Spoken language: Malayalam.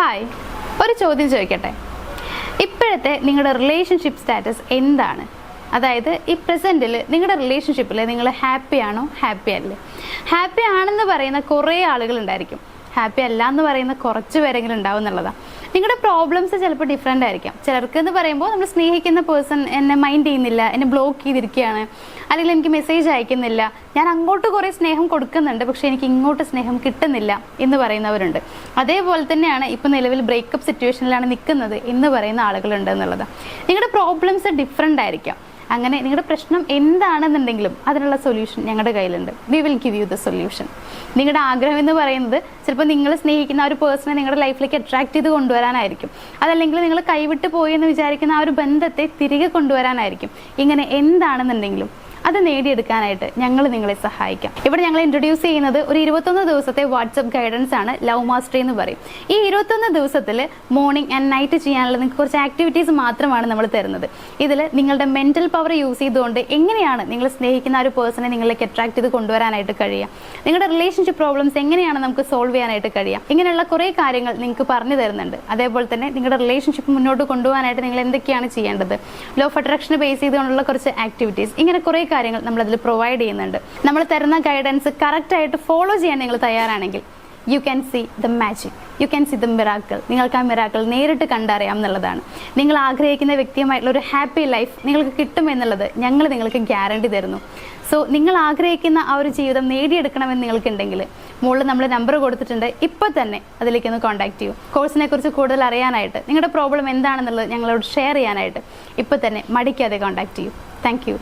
ഹായ്, ഒരു ചോദ്യം ചോദിക്കട്ടെ. ഇപ്പോഴത്തെ നിങ്ങളുടെ റിലേഷൻഷിപ്പ് സ്റ്റാറ്റസ് എന്താണ്? അതായത് ഈ പ്രസൻറ്റിൽ നിങ്ങളുടെ റിലേഷൻഷിപ്പിൽ നിങ്ങൾ ഹാപ്പിയാണോ, ഹാപ്പി അല്ലേ? ഹാപ്പി ആണെന്ന് പറയുന്ന കുറേ ആളുകളുണ്ടായിരിക്കും, ഹാപ്പി അല്ല എന്ന് പറയുന്ന കുറച്ച് പേരെങ്കിലും ഉണ്ടാവും എന്നുള്ളതാണ്. നിങ്ങളുടെ പ്രോബ്ലംസ് ചിലപ്പോൾ ഡിഫറെൻ്റ് ആയിരിക്കാം. ചിലർക്ക് എന്ന് പറയുമ്പോൾ നമ്മൾ സ്നേഹിക്കുന്ന പേഴ്സൺ എന്നെ മൈൻഡ് ചെയ്യുന്നില്ല, എന്നെ ബ്ലോക്ക് ചെയ്തിരിക്കുകയാണ്, അല്ലെങ്കിൽ എനിക്ക് മെസ്സേജ് അയക്കുന്നില്ല, ഞാൻ അങ്ങോട്ട് കുറേ സ്നേഹം കൊടുക്കുന്നുണ്ട് പക്ഷേ എനിക്ക് ഇങ്ങോട്ട് സ്നേഹം കിട്ടുന്നില്ല എന്ന് പറയുന്നവരുണ്ട്. അതേപോലെ തന്നെയാണ് ഇപ്പോൾ നിലവിൽ ബ്രേക്കപ്പ് സിറ്റുവേഷനിലാണ് നിൽക്കുന്നത് എന്ന് പറയുന്ന ആളുകളുണ്ട് എന്നുള്ളതാണ്. നിങ്ങളുടെ പ്രോബ്ലംസ് ഡിഫറെൻ്റ് ആയിരിക്കാം. അങ്ങനെ നിങ്ങളുടെ പ്രശ്നം എന്താണെന്നുണ്ടെങ്കിലും അതിനുള്ള സൊല്യൂഷൻ ഞങ്ങളുടെ കയ്യിലുണ്ട്. We will give you the solution. നിങ്ങളുടെ ആഗ്രഹം എന്ന് പറയുന്നത് ചിലപ്പോൾ നിങ്ങൾ സ്നേഹിക്കുന്ന ആ ഒരു പേഴ്സണെ നിങ്ങളുടെ ലൈഫിലേക്ക് അട്രാക്ട് ചെയ്ത് കൊണ്ടുവരാനായിരിക്കും, അതല്ലെങ്കിൽ നിങ്ങൾ കൈവിട്ട് പോയി എന്ന് വിചാരിക്കുന്ന ആ ഒരു ബന്ധത്തെ തിരികെ കൊണ്ടുവരാനായിരിക്കും. ഇങ്ങനെ എന്താണെന്നുണ്ടെങ്കിലും അത് നേടിയെടുക്കാനായിട്ട് ഞങ്ങൾ നിങ്ങളെ സഹായിക്കാം. ഇവിടെ ഞങ്ങൾ ഇൻട്രൊഡ്യൂസ് ചെയ്യുന്നത് ഒരു 21 ദിവസത്തെ വാട്സപ്പ് ഗൈഡൻസ് ആണ്, ലവ് മാസ്റ്ററി എന്ന് പറയും. ഈ 21 ദിവസത്തിൽ മോർണിംഗ് ആൻഡ് നൈറ്റ് ചെയ്യാനുള്ള നിങ്ങൾക്ക് കുറച്ച് ആക്ടിവിറ്റീസ് മാത്രമാണ് നമ്മൾ തരുന്നത്. ഇതിൽ നിങ്ങളുടെ മെന്റൽ പവർ യൂസ് ചെയ്തുകൊണ്ട് എങ്ങനെയാണ് നിങ്ങൾ സ്നേഹിക്കുന്ന ആ ഒരു പേഴ്സണെ നിങ്ങളിലേക്ക് അട്രാക്ട് ചെയ്ത് കൊണ്ടുവരാനായിട്ട് കഴിയുക, നിങ്ങളുടെ റിലേഷൻഷിപ്പ് പ്രോബ്ലംസ് എങ്ങനെയാണ് നമുക്ക് സോൾവ് ചെയ്യാനായിട്ട് കഴിയുക, ഇങ്ങനെയുള്ള കുറേ കാര്യങ്ങൾ നിങ്ങൾക്ക് പറഞ്ഞു തരുന്നുണ്ട്. അതേപോലെ തന്നെ നിങ്ങളുടെ റിലേഷൻഷിപ്പ് മുന്നോട്ട് കൊണ്ടുപോകാനായിട്ട് നിങ്ങൾ എന്തൊക്കെയാണ് ചെയ്യേണ്ടത്, ലോ ഓഫ് അട്രാക്ഷൻ ബേസ് ചെയ്തുകൊണ്ടുള്ള കുറച്ച് ആക്ടിവിറ്റീസ്, ഇങ്ങനെ കുറേ കാര്യങ്ങൾ നമ്മൾ അതിൽ പ്രൊവൈഡ് ചെയ്യുന്നുണ്ട്. നമ്മൾ തരുന്ന ഗൈഡൻസ് കറക്റ്റ് ആയിട്ട് ഫോളോ ചെയ്യാൻ നിങ്ങൾ തയ്യാറാണെങ്കിൽ you can see the magic, you can see the miracle. നിങ്ങൾക്ക് ആ മിറാക്കിൾ നേരിട്ട് കണ്ടറിയാം എന്നുള്ളതാണ്. നിങ്ങൾ ആഗ്രഹിക്കുന്ന വ്യക്തിയുമായിട്ടുള്ള ഒരു ഹാപ്പി ലൈഫ് നിങ്ങൾക്ക് കിട്ടുമെന്നുള്ളത് ഞങ്ങൾ നിങ്ങൾക്ക് ഗ്യാരണ്ടി തരുന്നു. സോ നിങ്ങൾ ആഗ്രഹിക്കുന്ന ആ ഒരു ജീവിതം നേടിയെടുക്കണമെന്ന് നിങ്ങൾക്കുണ്ടെങ്കിൽ മുകളിൽ നമ്മൾ നമ്പർ കൊടുത്തിട്ടുണ്ട്, ഇപ്പോൾ തന്നെ അതിലേക്ക് ഒന്ന് കോൺടാക്ട് ചെയ്യൂ. കോഴ്സിനെ കുറിച്ച് കൂടുതൽ അറിയാനായിട്ട്, നിങ്ങളുടെ പ്രോബ്ലം എന്താണെന്നുള്ളത് ഞങ്ങളോട് ഷെയർ ചെയ്യാനായിട്ട് ഇപ്പോൾ തന്നെ മടിക്കാതെ കോൺടാക്ട് ചെയ്യൂ. Thank you.